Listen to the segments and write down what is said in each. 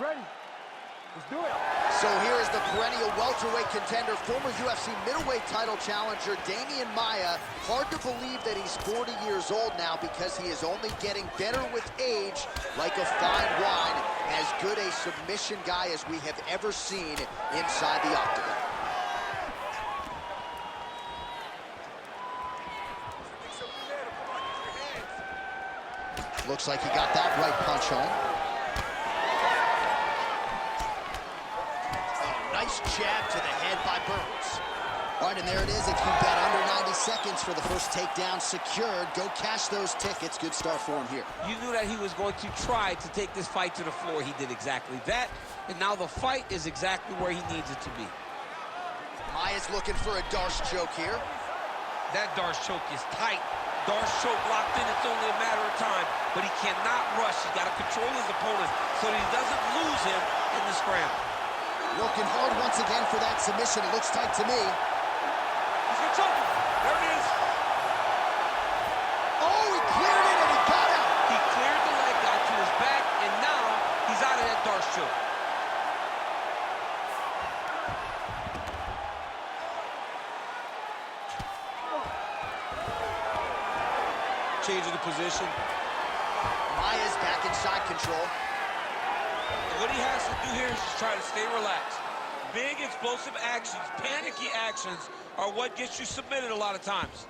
Ready. Let's do it. So here is the perennial welterweight contender, former UFC middleweight title challenger, Demian Maia. Hard to believe that he's 40 years old now because he is only getting better with age, like a fine wine. As good a submission guy as we have ever seen inside the octagon. Looks like he got that right punch home. Oh, nice jab to the head by Burns. All right, and there it is. If you bet under 90 seconds for the first takedown secured, go cash those tickets. Good start for him here. You knew that he was going to try to take this fight to the floor. He did exactly that, and now the fight is exactly where he needs it to be. Maia's looking for a Darce choke here. That Darce choke is tight. Darce choke locked in, it's only a matter of time, but he cannot rush. He's got to control his opponent so that he doesn't lose him in the scramble. Working hard once again for that submission. It looks tight to me. He's gonna choke him. There it is. Oh, he cleared it and he got out. He cleared the leg, got to his back, and now he's out of that Darce choke. Changing the position. Maia's back in side control. And what he has to do here is just try to stay relaxed. Big explosive actions, panicky actions are what gets you submitted a lot of times.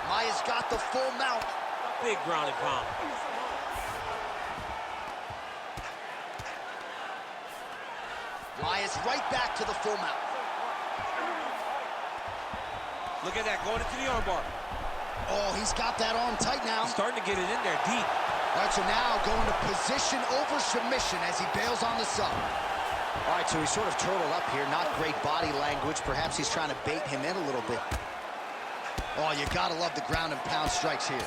Maia's got the full mount. Big ground and pound. Maia's right back to the full mount. Look at that, going into the armbar. Oh, he's got that arm tight now. He's starting to get it in there deep. All right, so now going to position over submission as he bails on the sub. All right, so he's sort of turtled up here. Not great body language. Perhaps he's trying to bait him in a little bit. Oh, you gotta love the ground and pound strikes here.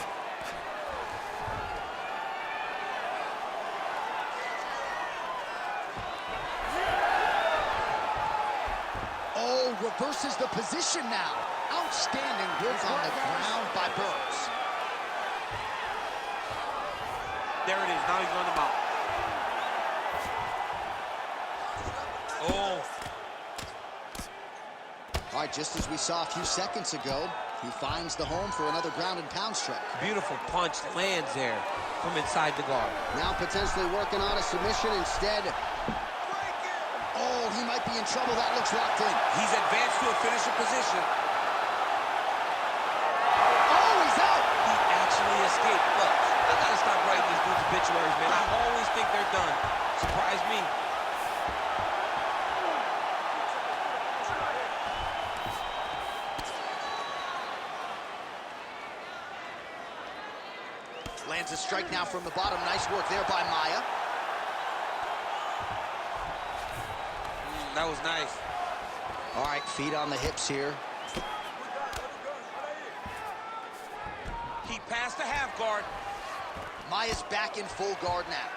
Oh, reverses the position now. Outstanding work on the ground by Burns. There it is, now he's on the mount. Oh. All right, just as we saw a few seconds ago, he finds the home for another ground and pound strike. Beautiful punch lands there from inside the guard. Now potentially working on a submission instead. Oh, he might be in trouble. That looks locked in. He's advanced to a finisher position. Oh, he's out! He actually escaped. Look, I gotta stop writing these dudes obituaries, man. I always think they're done. Surprise me. Lands a strike now from the bottom. Nice work there by Maia. That was nice. All right, feet on the hips here. He passed the half guard. Maia's back in full guard now.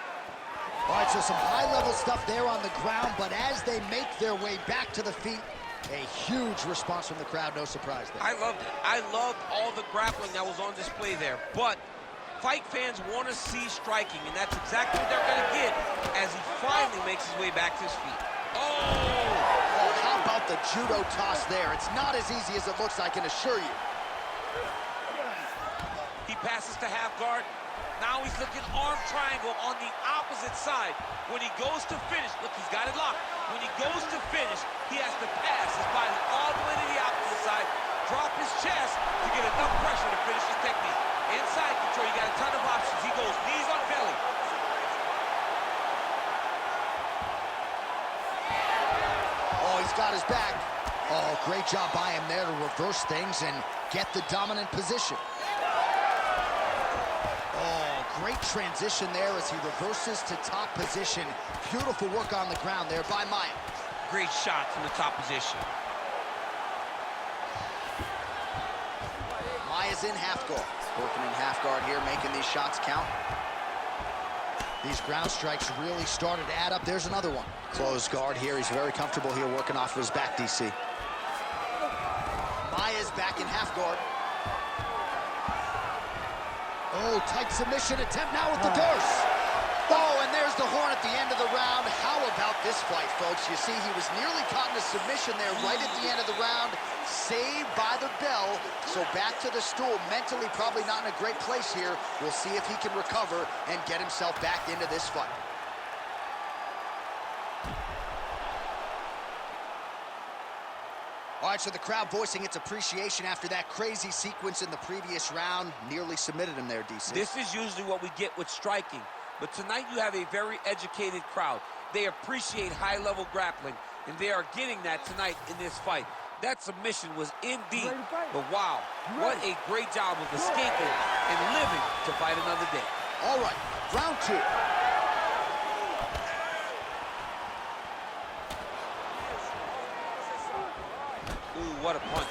All right, so some high-level stuff there on the ground, but as they make their way back to the feet, a huge response from the crowd. No surprise there. I loved it. I loved all the grappling that was on display there. But fight fans want to see striking, and that's exactly what they're going to get as he finally makes his way back to his feet. Oh, how about the judo toss there? It's not as easy as it looks, I can assure you. He passes to half guard. Now he's looking arm triangle on the opposite side. When he goes to finish, look, he's got it locked. When he goes to finish, he has to pass his body all the way to the opposite side, drop his chest to get enough pressure to finish his technique. Inside control, you got a ton of options. He goes knees on belly. Oh, he's got his back. Oh, great job by him there to reverse things and get the dominant position. Oh, great transition there as he reverses to top position. Beautiful work on the ground there by Maia. Great shot from the top position. Maia's in half guard. Working in half guard here, making these shots count. These ground strikes really started to add up. There's another one. Closed guard here. He's very comfortable here working off of his back, DC. Maia's back in half guard. Oh, tight submission attempt now with the Dorse. Oh, and there's the horn at the end of the round. How about this fight, folks? You see, he was nearly caught in a submission there right at the end of the round. Saved by the bell. So back to the stool. Mentally probably not in a great place here. We'll see if he can recover and get himself back into this fight. All right, so the crowd voicing its appreciation after that crazy sequence in the previous round. Nearly submitted him there, DC. This is usually what we get with striking. But tonight you have a very educated crowd. They appreciate high-level grappling, and they are getting that tonight in this fight. That submission was indeed, but wow, what a great job of escaping and living to fight another day. All right, round two. Ooh, what a punch.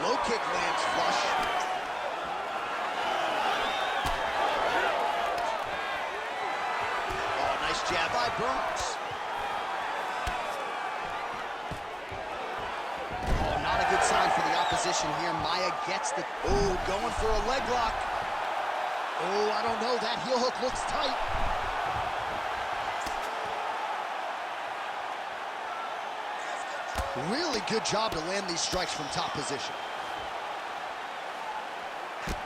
Low kick lands flush. Oh, nice jab by Burns. Oh, not a good sign for the opposition here. Maia gets the... Oh, going for a leg lock. Oh, I don't know. That heel hook looks tight. Really good job to land these strikes from top position.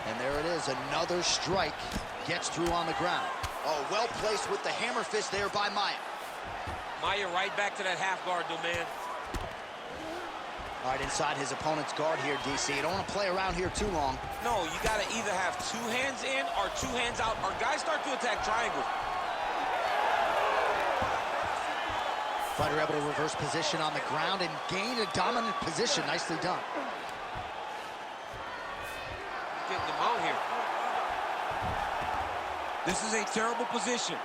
And there it is, another strike gets through on the ground. Oh, well placed with the hammer fist there by Maia. Maia right back to that half guard, though, man. All right, inside his opponent's guard here, DC. You don't want to play around here too long. No, you got to either have two hands in or two hands out, or guys start to attack triangles. Fighter able to reverse position on the ground and gain a dominant position. Nicely done. Getting them out here. This is a terrible position.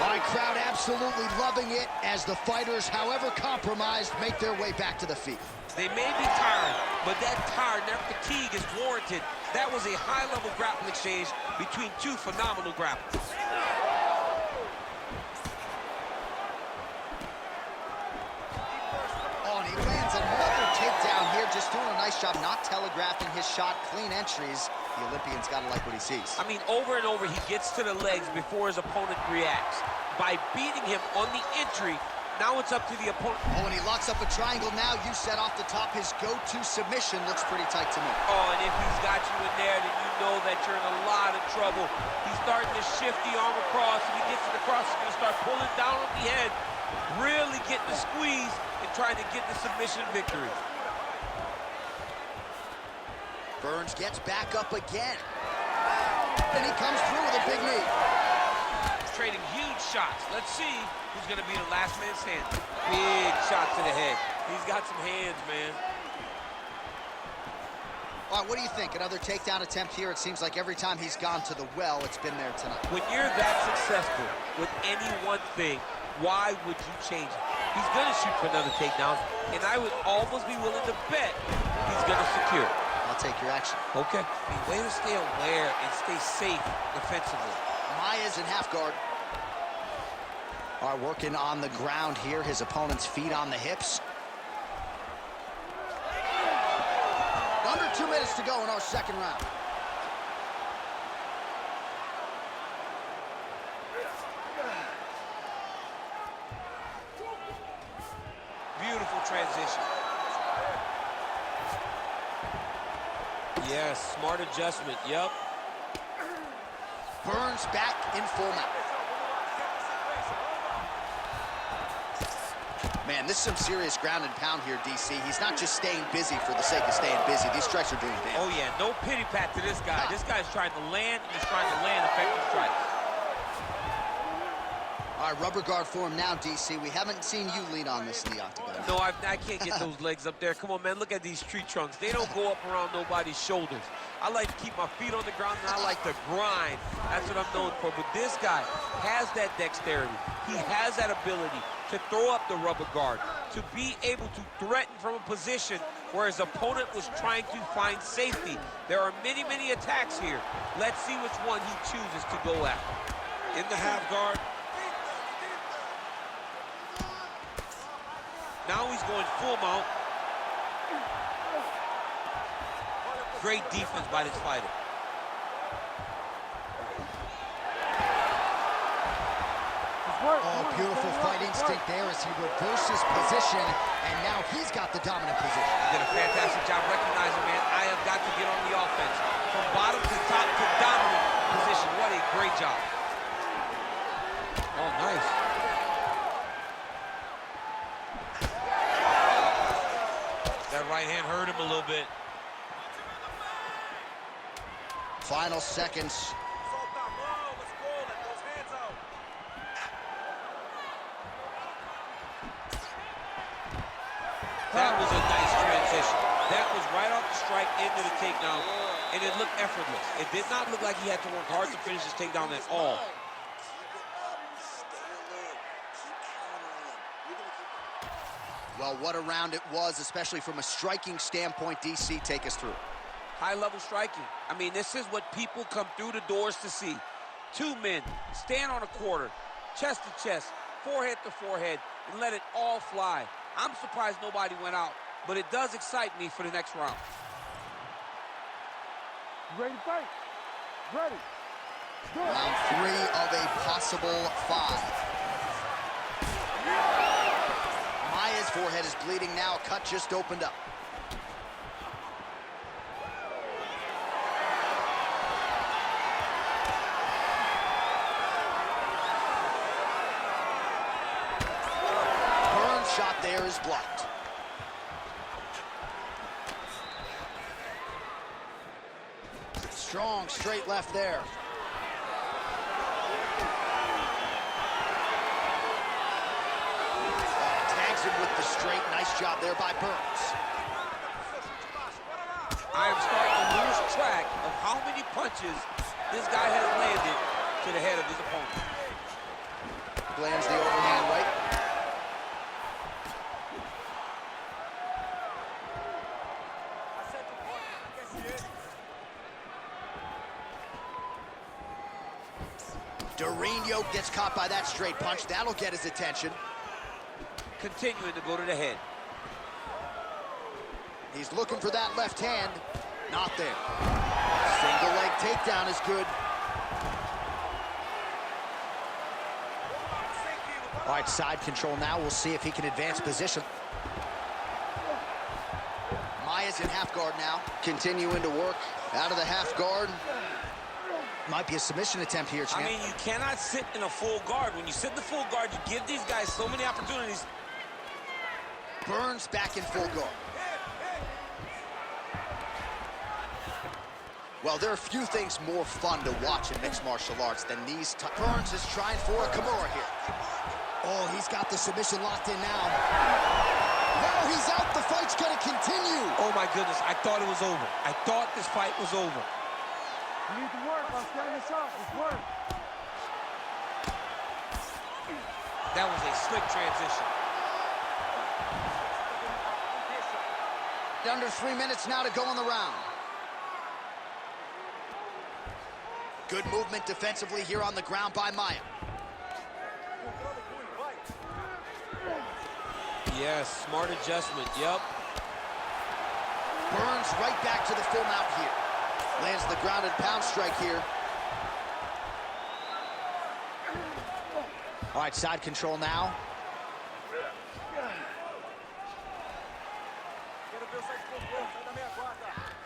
All right, crowd absolutely loving it as the fighters, however compromised, make their way back to the feet. They may be tired, but that tired, that fatigue is warranted. That was a high-level grappling exchange between two phenomenal grapplers. Oh, and he lands another takedown here, just doing a nice job not telegraphing his shot. Clean entries. The Olympian's got to like what he sees. I mean, over and over, he gets to the legs before his opponent reacts. By beating him on the entry, now it's up to the opponent. Oh, and he locks up a triangle now. You set off the top. His go-to submission looks pretty tight to me. Oh, and if he's got you in there, then you know that you're in a lot of trouble. He's starting to shift the arm across. If he gets it across, he's going to start pulling down on the head, really getting the squeeze and trying to get the submission victory. Burns gets back up again. And he comes through with a big knee. He's trading huge shots. Let's see who's going to be the last man standing. Big shot to the head. He's got some hands, man. All right, what do you think? Another takedown attempt here. It seems like every time he's gone to the well, it's been there tonight. When you're that successful with any one thing, why would you change it? He's going to shoot for another takedown, and I would almost be willing to bet he's going to secure it. I'll take your action. Okay. I mean, way to stay aware and stay safe defensively. Maia's in half guard. All right, working on the ground here. His opponent's feet on the hips. Under 2 minutes to go in our second round. Beautiful transition. Yes, smart adjustment, yep. Burns back in full mount. Man, this is some serious ground and pound here, DC. He's not just staying busy for the sake of staying busy. These strikes are doing damage. Oh, yeah, no pity pat to this guy. This guy's trying to land, and he's trying to land effective strikes. All right, rubber guard for him now, DC. We haven't seen you lean on this in the octagon. No, I can't get those legs up there. Come on, man, look at these tree trunks. They don't go up around nobody's shoulders. I like to keep my feet on the ground, and I like to grind. That's what I'm known for. But this guy has that dexterity. He has that ability to throw up the rubber guard, to be able to threaten from a position where his opponent was trying to find safety. There are many, many attacks here. Let's see which one he chooses to go after. In the half guard. Now he's going full mount. great defense by this fighter. Oh, beautiful fight instinct there as he reverses position, and now he's got the dominant position. He did a fantastic job recognizing, man, I have got to get on the offense. From bottom to top to dominant position. What a great job. Oh, nice. That right hand hurt him a little bit. Final seconds. That was a nice transition. That was right off the strike into the takedown, and it looked effortless. It did not look like he had to work hard to finish his takedown at all. Well, what a round it was, especially from a striking standpoint. DC, take us through. High-level striking. I mean, this is what people come through the doors to see. Two men stand on a quarter, chest to chest, forehead to forehead, and let it all fly. I'm surprised nobody went out, but it does excite me for the next round. You ready to fight? Ready. Good. Round 3 of a possible 5. Maia's forehead is bleeding now. A cut just opened up. Burns' shot there is blocked. Strong straight left there. Tags him with the straight. Nice job there by Burns. I am starting to lose track of how many punches this guy has landed to the head of his opponent. Lands the overhand right. Dorino gets caught by that straight punch. That'll get his attention. Continuing to go to the head. He's looking for that left hand. Not there. Single leg takedown is good. All right, side control now. We'll see if he can advance position. Maia's in half guard now. Continuing to work out of the half guard. Might be a submission attempt here, champ. I mean, you cannot sit in a full guard. When you sit in the full guard, you give these guys so many opportunities. Burns back in full guard. Well, there are few things more fun to watch in mixed martial arts than these. Burns is trying for a Kimura here. Oh, he's got the submission locked in now. No, he's out. The fight's going to continue. Oh, my goodness. I thought it was over. I thought this fight was over. You need to work. I'm standing this up. It's work. That was a slick transition. Under 3 minutes now to go in the round. Good movement defensively here on the ground by Maia. Yes, smart adjustment, yep. Burns right back to the full mount here. Lands the grounded pound strike here. All right, side control now.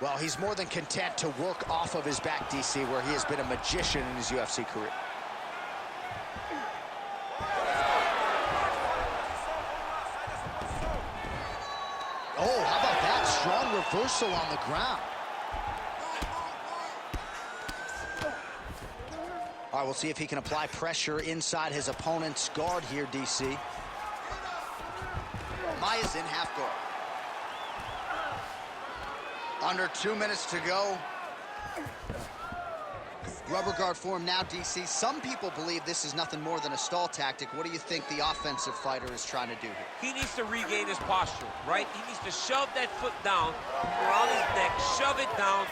Well, he's more than content to work off of his back, DC, where he has been a magician in his UFC career. Oh, how about that? Strong reversal on the ground. All right, we'll see if he can apply pressure inside his opponent's guard here, DC. Maia's in half guard. Under 2 minutes to go. Rubber guard form now, DC. Some people believe this is nothing more than a stall tactic. What do you think the offensive fighter is trying to do here? He needs to regain his posture, right? He needs to shove that foot down around his neck, shove it down,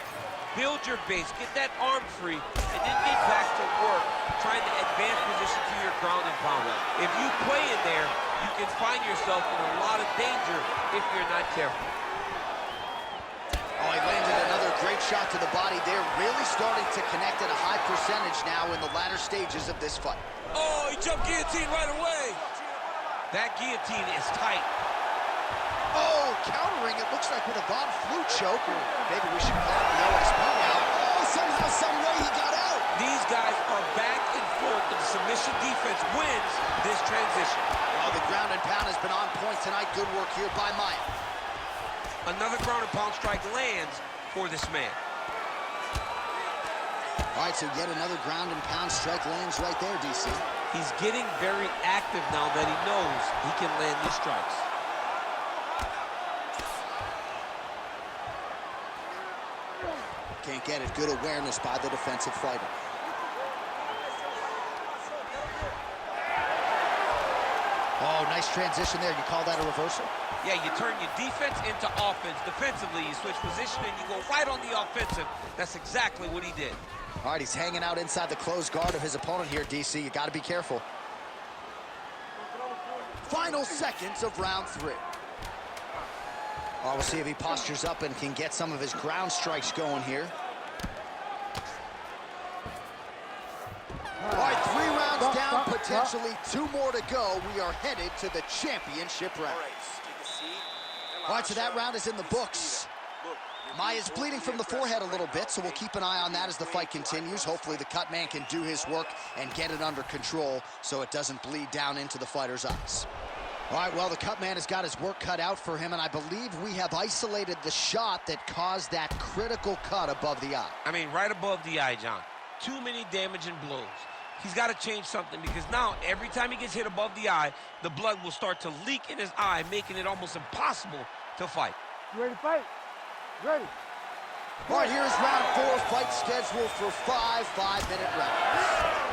build your base, get that arm free, and then get back to work trying to advance position to your ground and pound. If you play in there, you can find yourself in a lot of danger if you're not careful. Oh, he landed another great shot to the body there, really starting to connect at a high percentage now in the latter stages of this fight. Oh, he jumped guillotine right away. That guillotine is tight. Oh, countering, it looks like with a Von Flue choke, or maybe we should call it the OSP now. Oh, somehow, some way he got out. These guys are back and forth, and the submission defense wins this transition. Well, the ground and pound has been on point tonight. Good work here by Maia. Another ground and pound strike lands for this man. All right, so yet another ground and pound strike lands right there, DC. He's getting very active now that he knows he can land these strikes. Can't get it. Good awareness by the defensive fighter. Oh, nice transition there. You call that a reversal? Yeah, you turn your defense into offense. Defensively, you switch position and you go right on the offensive. That's exactly what he did. All right, he's hanging out inside the closed guard of his opponent here, DC. You got to be careful. Final seconds of round 3. Oh, we'll see if he postures up and can get some of his ground strikes going here. All right, 3 rounds down, potentially 2 more to go. We are headed to the championship round. All right, so that round is in the books. Maia's bleeding from the forehead a little bit, so we'll keep an eye on that as the fight continues. Hopefully the cut man can do his work and get it under control so it doesn't bleed down into the fighter's eyes. All right, well, the cut man has got his work cut out for him, and I believe we have isolated the shot that caused that critical cut above the eye. I mean, right above the eye, John. Too many damaging blows. He's got to change something, because now every time he gets hit above the eye, the blood will start to leak in his eye, making it almost impossible to fight. You ready to fight? Ready. All right, here's round 4, fight scheduled for 5 5-minute rounds.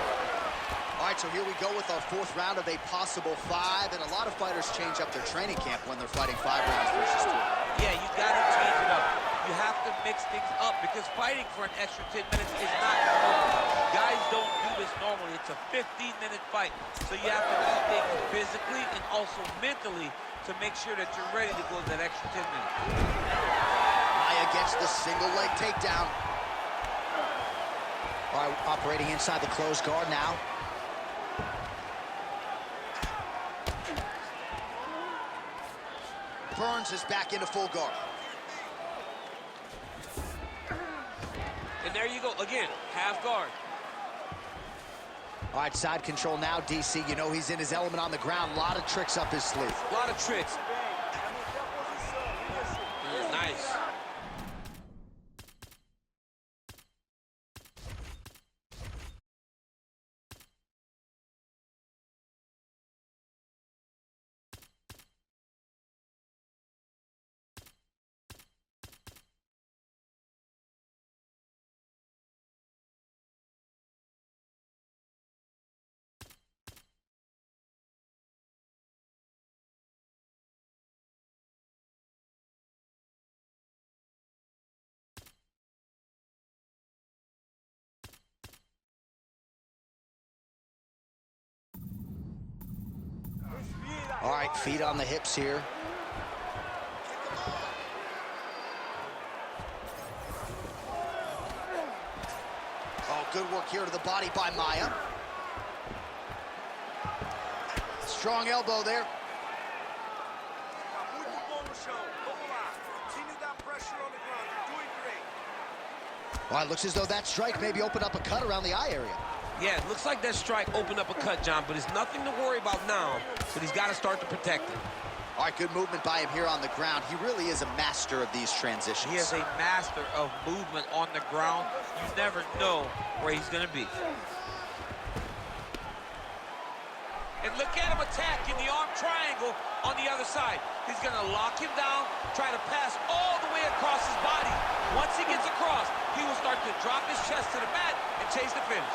All right, so here we go with our 4th round of a possible 5, and a lot of fighters change up their training camp when they're fighting 5 rounds versus 2. Yeah, you got to change it up. You have to mix things up, because fighting for an extra 10 minutes is not normal. Guys don't do this normally. It's a 15-minute fight, so you have to do things physically and also mentally to make sure that you're ready to go that extra 10 minutes. Maia gets the single leg takedown. All right, operating inside the closed guard now. Burns is back into full guard. And there you go, again, half guard. All right, side control now, DC. You know he's in his element on the ground. A lot of tricks up his sleeve. A lot of tricks. Nice. All right, feet on the hips here. Oh, good work here to the body by Maia. Strong elbow there. All right, looks as though that strike maybe opened up a cut around the eye area. Yeah, it looks like that strike opened up a cut, John, but it's nothing to worry about now, but he's got to start to protect it. All right, good movement by him here on the ground. He really is a master of these transitions. He is a master of movement on the ground. You never know where he's going to be. And look at him attacking the arm triangle on the other side. He's going to lock him down, try to pass all the way across his body. Once he gets across, he will start to drop his chest to the mat and chase the finish.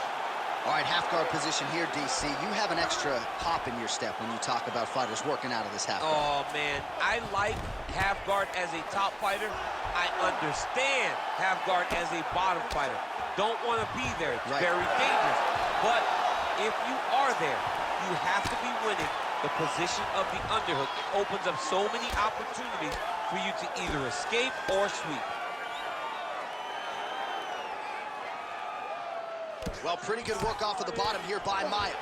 All right, half guard position here, DC. You have an extra hop in your step when you talk about fighters working out of this half guard. Oh, man, I like half guard as a top fighter. I understand half guard as a bottom fighter. Don't want to be there. It's very dangerous. But if you are there, you have to be winning the position of the underhook. It opens up so many opportunities for you to either escape or sweep. Well, pretty good work off of the bottom here by Maia.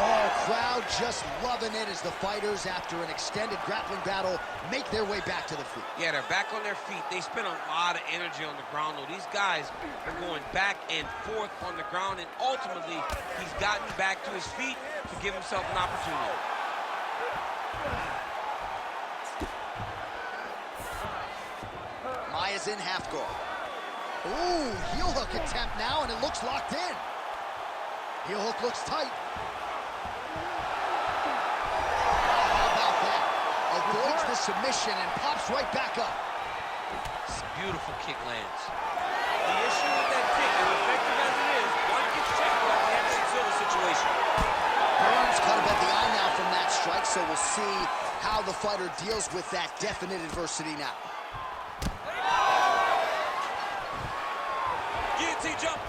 Oh, crowd just loving it as the fighters, after an extended grappling battle, make their way back to the feet. Yeah, they're back on their feet. They spend a lot of energy on the ground, though. These guys are going back and forth on the ground, and ultimately, he's gotten back to his feet to give himself an opportunity. Maia's in half guard. Ooh, heel hook attempt now, and it looks locked in. Heel hook looks tight. Avoids the submission and pops right back up. This beautiful kick lands. The issue with that kick, as effective as it is, one gets checked by the Anderson Silva situation. Burns cut above the eye now from that strike, so we'll see how the fighter deals with that definite adversity now. Guillotine jump.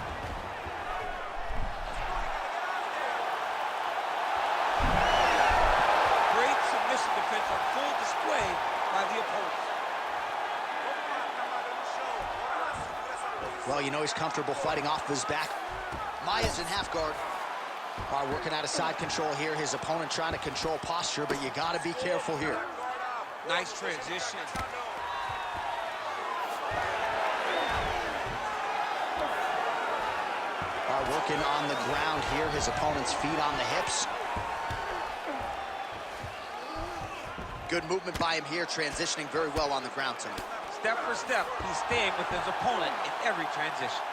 Defense on full display by the opponent. Well, you know he's comfortable fighting off his back. Maia's in half guard. Working out of side control here. His opponent trying to control posture, but you got to be careful here. Nice transition. Working on the ground here. His opponent's feet on the hips. Good movement by him here, transitioning very well on the ground tonight. Step for step, he's staying with his opponent in every transition.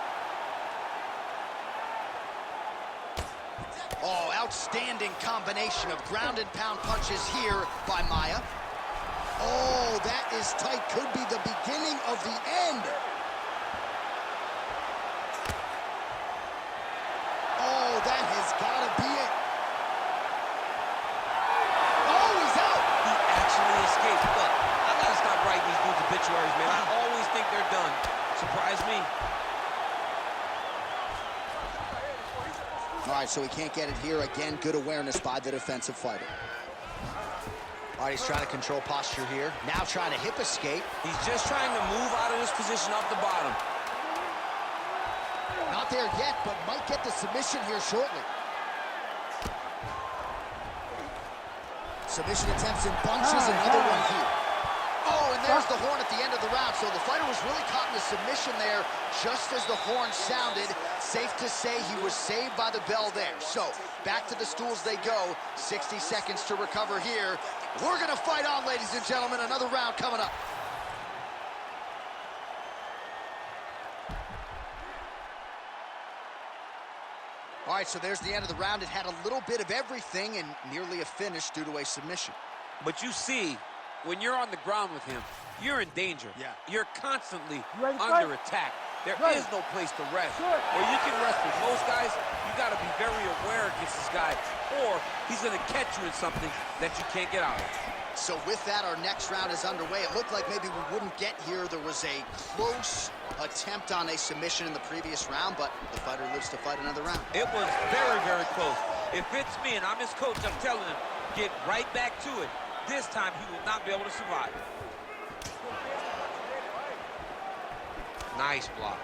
Oh, outstanding combination of ground and pound punches here by Maia. Oh, that is tight. Could be the beginning of the end. Oh, that has got to be it. Escape. Look, I gotta stop writing these dudes obituaries, man. I always think they're done. Surprise me. All right, so he can't get it here. Again, good awareness by the defensive fighter. All right, he's trying to control posture here. Now trying to hip escape. He's just trying to move out of this position off the bottom. Not there yet, but might get the submission here shortly. Submission attempts in bunches, another one here. Oh, and there's the horn at the end of the round. So the fighter was really caught in the submission there just as the horn sounded. Safe to say he was saved by the bell there. So back to the stools they go. 60 seconds to recover here. We're going to fight on, ladies and gentlemen. Another round coming up. All right, so there's the end of the round. It had a little bit of everything and nearly a finish due to a submission. But you see, when you're on the ground with him, you're in danger. Yeah. You're constantly fight? under attack. There is no place to rest. Where you can rest with most guys, you got to be very aware against this guy, or he's going to catch you in something that you can't get out of. So with that, our next round is underway. It looked like maybe we wouldn't get here. There was a close attempt on a submission in the previous round, but the fighter lives to fight another round. It was very, very close. If it's me and I'm his coach, I'm telling him, get right back to it. This time, he will not be able to survive. Nice block.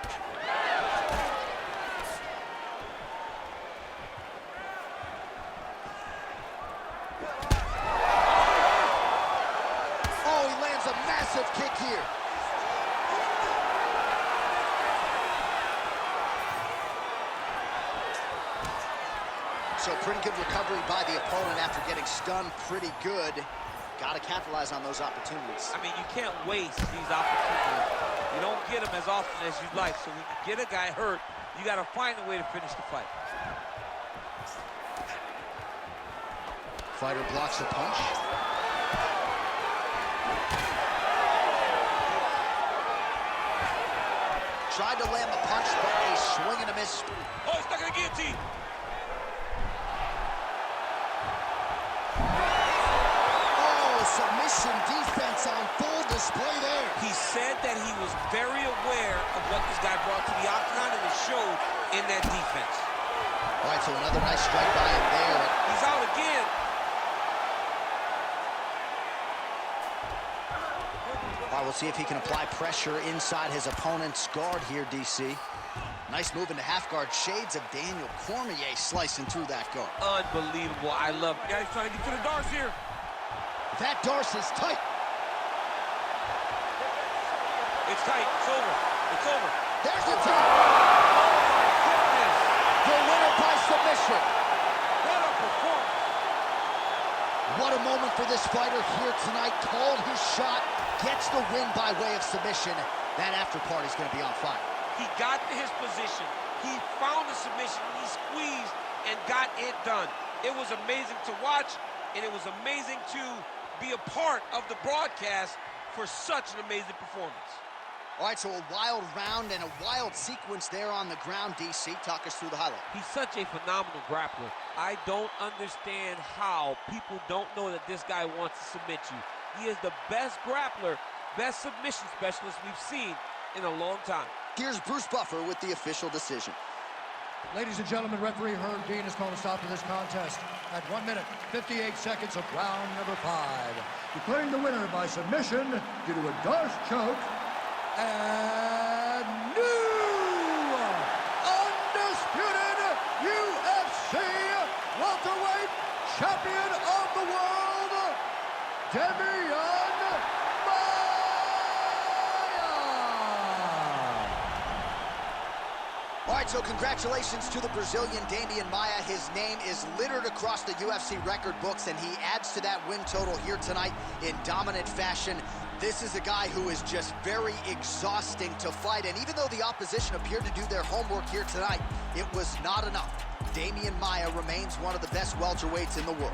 Oh, he lands a massive kick here. So pretty good recovery by the opponent after getting stunned pretty good. Got to capitalize on those opportunities. I mean, you can't waste these opportunities. You don't get them as often as you'd like. So when you get a guy hurt, you got to find a way to finish the fight. Fighter blocks the punch. Tried to land the punch, but a swing and a miss. Oh, he's stuck in the guillotine. Submission defense on full display there. He said that he was very aware of what this guy brought to the octagon, and it showed in that defense. All right, so another nice strike by him there. He's out again. All right, we'll see if he can apply pressure inside his opponent's guard here, DC. Nice move into half guard. Shades of Daniel Cormier slicing through that guard. Unbelievable. I love it. Yeah, he's trying to get to the Darce here. That Darce is tight. It's tight. It's over. It's over. There's the Oh, tap. my goodness. The winner by submission. What a performance. What a moment for this fighter here tonight. Called his shot, gets the win by way of submission. That after party's going to be on fire. He got to his position. He found the submission. He squeezed and got it done. It was amazing to watch, and it was amazing to be a part of the broadcast for such an amazing performance. All right, so a wild round and a wild sequence there on the ground. DC, talk us through the highlight. He's such a phenomenal grappler. I don't understand how people don't know that this guy wants to submit you. He is the best grappler, best submission specialist we've seen in a long time. Here's Bruce Buffer with the official decision. Ladies and gentlemen, referee Herb Dean has called a stop to this contest at 1 minute, 58 seconds of round number 5. Declaring the winner by submission due to a Darce choke, and new undisputed UFC welterweight champion of the world, Damian All right, so congratulations to the Brazilian Damian Maia. His name is littered across the UFC record books, and he adds to that win total here tonight in dominant fashion. This is a guy who is just very exhausting to fight, and even though the opposition appeared to do their homework here tonight, it was not enough. Damian Maia remains one of the best welterweights in the world.